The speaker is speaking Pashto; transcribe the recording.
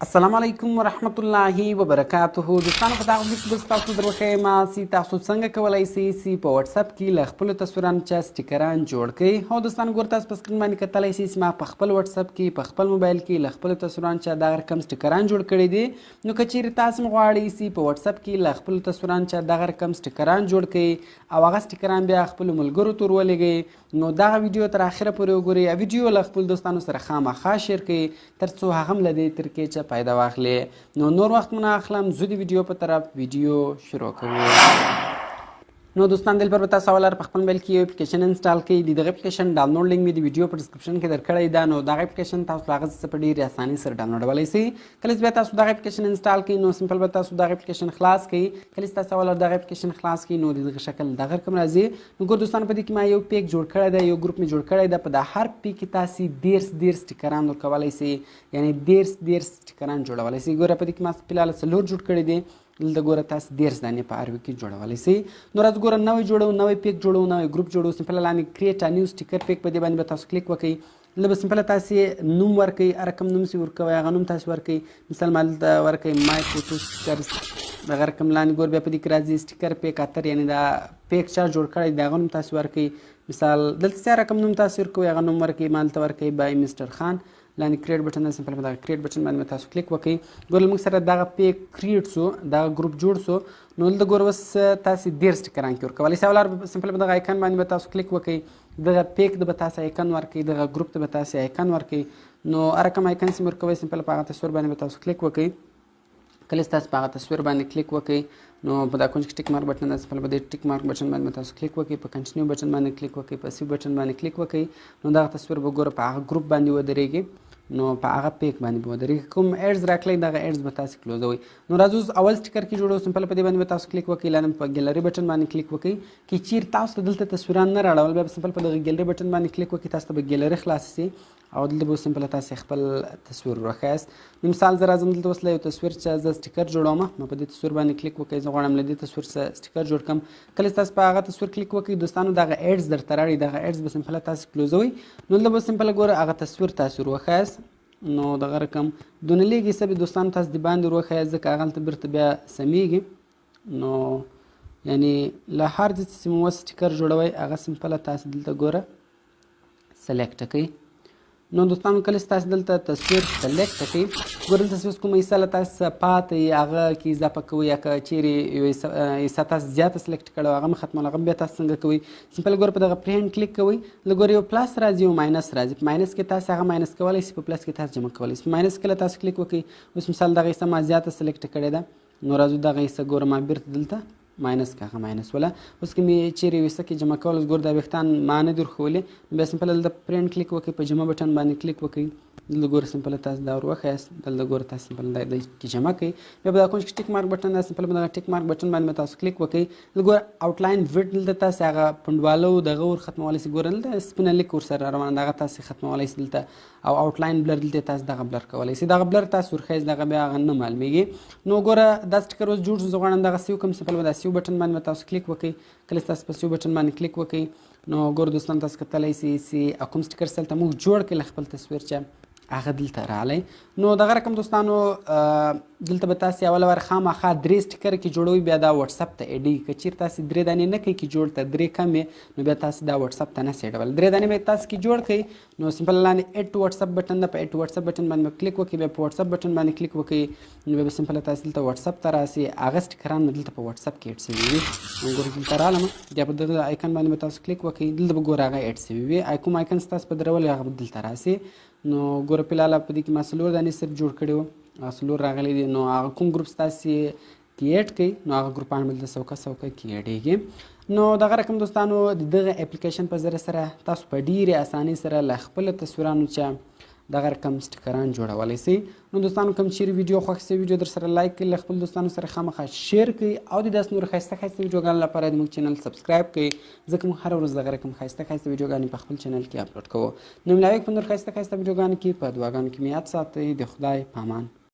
السلام علیکم ورحمت الله وبرکاته. دوستانو په دغه ویډیو کې به ستاسو دروښیم چې تاسو څنګه کولی شئ چې په واتساپ کې له خپلو تصویرانو چې سټیکران جوړ کړئ. او دوستانو ګوره تاسو په سکرین باندې کتلی شئ چې ما په خپل واتساپ کې په خپل موبایل کې له خپلو تصویرانو چې دغه رقم سټیکران جوړ کړي دي. نو که چیرې تاسو هم غواړئ چې په واتساپ کې له خپلو تصویرانو چې دغه رقم سټیکران جوړ کړئ او هغه سټیکران بیا خپلو ملګرو ته ورولېږئ، نو دغه ویډیو تر اخره پورې وګورئ. ویډیو له خپلو دوستانو سره خامخا شیر کړئ تر څو هغه هم له دې طریقې چې فایده واخلي. نو نور وخت مو نه اخلم، زه د ویډیو په طرف ویډیو شروع کوو. نو دوستان دلبر به تاسو اول په خپل موبایل کې یو اپلیکیشن انسټال کړئ. د دغه اپلیکیشن ډاونلوډ لینک مې د ویډیو په ډسکرپشن کې درکړی ده. نو دغه اپلیکیشن تاسو له هغه څخه په ډېرې اسانۍ سره ډاونلوډولی شئ. کله چې بیا تاسو دغه اپلیکیشن انسټال کړئ نو سمپل به تاسو دغه اپلیکیشن خلاص کړئ. کله چې تاسو اول دغه اپلیکیشن خلاص کړئ نو د دغه شکل دغه رقم راځي. نو ګور دوستان په دې کې ما یو پیک جوړ کړی دی، یو ګروپ مې جوړ کړی ده. په د هر پیک کې تاسو 10 سټیکران ورکولی شئ، یعنې 10 سټیکران جوړولی شئ. ګوره په دې کې ما فلحال 4 جوړ کړي دي. دلته ګوره تاسو 10 دانې په هر ویک کې جوړولی شئ. نو راځو ګوره نوی جوړو، نوی پیک جوړو، نوی ګروپ جوړو. سمپل لاندې کریټ ا نیو سټیکر پیک په دې باندې به تاسو کلیک وکړئ. دلته به سمپل تاسو نوم ورکړئ، هر کوم نوم چې ورکوئ هغه نوم تاسو ورکړئ. مثال ما دلته ورکړئ مای فوټو سټیکرز، دغه رقم لاندې ګور بیا په دې کې راځي سټیکر پیک اتر، یعنې دا پیک چا جوړ کړی د هغه نوم تاسو ورکړئ. مثال دلته چې هر رقم نوم تاسو ورکوئ هغه نوم ورکړئ. ما دلته ورکړئ بای مسټر خان. لاندې کریټ بټن ده، سمپل په دغه کریټ بټن باندې تاسو کلیک وکړئ. ګوره موږ سره دغه پیک کریټ سو، دغه ګروپ جوړ سو. نو دلته ګوره اوس تاسو 10 سټیکران کې ورکولی شئ. اول سمپل په دغه آیکن باندې به تاسو کلیک وکړئ. دغه پیک ته به تاسو آیکن ورکړئ، دغه ګروپ ته به تاسو آیکن ورکړئ. نو هر کوم آیکن چې ورکوئ سمپل په هغه تصویر باندې به تاسو کلیک وکړئ. کله چې تاسو په هغه تصویر باندې کلیک وکړئ نو په دا کونج کې ټیک مارک بټن ده، سمپل په دې ټیک مارک بټن باندې تاسو کلیک وکړئ. په کنټینیو بټن باندې کلیک وکړئ، په سیو بټن باندې کلیک وکړئ. نو دغه تصویر به ګوره په هغه ګروپ باندې ودرېږي، نو په هغه پیک باندې به ودرېږي. کوم ایډز راکړئ دغه ایډز به تاسو کلوزوئ. نو راځو اول سټیکر کې جوړو. سمپل په دې باندې به تاسو کلیک وکړئ. لاندې په ګیلري بټن باندې کلیک وکړئ. که چیرې تاسو ته دلته تصویران نه راړول بیا به سمپل په دغه ګیلري بټن باندې کلیک وکړئ. تاسو ته به ګیلري خلاصه شي او دلته به سمپل تاسو خپل تصویر ورښایاست. نو مثال زه راځم دلته اوس له یو تصویر چې زه سټیکر جوړوم، نو په دې تصویر باندې کلیک وکړئ. زه غواړم له دې تصویر څخه سټیکر جوړ کړم. کله چې تاسو په هغه تصویر کلیک وکړئ دوستانو دغه ایډز درته راړي، دغه ایډز به سمپل تاسو کلوزوئ. نو دلته به سمپل ګوره هغه تصویر تاسو وښایاست. نو دغه رقم دونه لیږي سبې دوستانو تاسو د باندې وروښایاست ځکه هغه هلته بیرته بیا سمیږي. نو یعنې له هر ځای چې مو سټیکر جوړوئ هغه سمپله تاسو دلته ګوره سلیکټ کړئ. نو دوستانو کله چې تاسو دلته تصویر سلیکټ کړئ ګوره دلته چې کومه حصه له تاسو پاتې هغه کې اضافه کوئ، یا که چیرې یو حصه تاسو زیاته سلیکټ کړی هغه مه ختمول، هغه بیا تاسو څنګه کوئ؟ سمپل ګوره په دغه پرې هینډ کلیک کوئ. له ګوره یو پلس راځي یو ماینس راځي. په ماینس کې تاسو هغه ماینس کولی شئ، په پلس کې تاسو جمع کولی شئ. په ماینس کله تاسو کلیک وکړئ، اوس مثال دغه حصه ما زیاته سلیکټ کړې ده. نو راځو دغه حصه ګوره ما بیرته دلته ماینس که هغه ماینس وله. اوس که مې چیرې یو حصه کې جمع کول اوس ګوره دا ویښتان ما نه دي ورښولي، بیا سمپل دلته پرینټ کلیک وکړئ، په جمع بټن باندې کلیک وکړئ. دلته ګوره سمپل تاسو دا ور وښایاست. دلته ګوره تاسو سمپل دا کې جمع کړئ. بیا په دا کونج کې ټیک مارک بټن ده، سمپل په دغه ټیک مارک بټن باندې تاسو کلیک وکړئ. دلته ګوره آوټلاین ویډ دلته تاسو هغه پنډواله دغه ور ختمولی شئ. ګوره دلته سپینه لیک ورسره روانه ده هغه تاسو ختمولی شئ دلته. او آوټلاین بلر دلته تاسو دغه بلر کولی شئ. دغه بلر تاسو ورښایاست دغه بیا هغه نه معلومیږي. نو ګوره دا سټیکر اوس جوړ شو. زه غواړم دغه سیو کړم. سمپل په دا سیو بټن باندې تاسو کلیک وکړئ. کله چې تاسو په سیو بټن باندې کلیک وکړئ نو ګوره دوستان تاسو کتلی شئ چې کوم سټیکر چې هلته موږ جوړ کړئ له خپل تصویر چې هغه دلته راغلی. نو دغه رقم دوستانو دلته به تاسو اوله وار خامخا 3 سټیکر کې جوړوئ، بیا دا واتساپ ته ایډوئ. که چیرې تاسو 3 دانې نه کوئ کې جوړ ته 3 کم وي نو بیا تاسو دا واتساپ ته نسئ ایډولی. 3 دانې به تاسو کې جوړ کړئ نو سمپل لاندې ایډ ټو واتساپ بټن ده، په ایډ ټو واتساپ بټن باندې کلیک وکړئ. بیا په واتساپ بټن باندې کلیک وکړئ نو بیا به سمپل تاسو دلته واتساپ ته راسئ. هغه سټیکران مې دلته په واتساپ کې ایډ شوي وي. نو ګوره دلته رالم، بیا په دغه آیکن باندې به تاسو کلیک وکړئ. دلته به ګوره هغه ایډ شوي وي. کوم آیکن چې تاسو په درولي هغه به دلته راسي. نو ګوره فلحال په دې کې ما 4 دانې صرف جوړ کړي وو، 4 راغلی دي. نو هغه کوم ګروپ تاسو کې ایډ کړئ نو هغه ګروپان به دلته څوکه کې ایډېږي. نو دغه رقم دوستانو د دغه اپلیکیشن په ذریعه سره تاسو په ډېرې اسانۍ سره له خپلو تصویرانو چې دغه رقم سټیکران جوړولی شئ. نو دوستانو کوم چیرې ویډیو خوښ شوي ویډیو در سره لایک کړئ، له خپلو دوستانو سره خامخا شیر کړئ او د داسې نورو ښایسته ویډیوګانو لپاره د موږ چینل سبسکرایب کړئ ځکه موږ هره ورځ دغه رقم ښایسته ویډیوګانې په خپل چینل کې اپلوډ کوو. نو ملاویږو په نور ښایسته ویډیوګانو کې. په دعاګانو کې مې یاد ساتئ. د خدای په امان.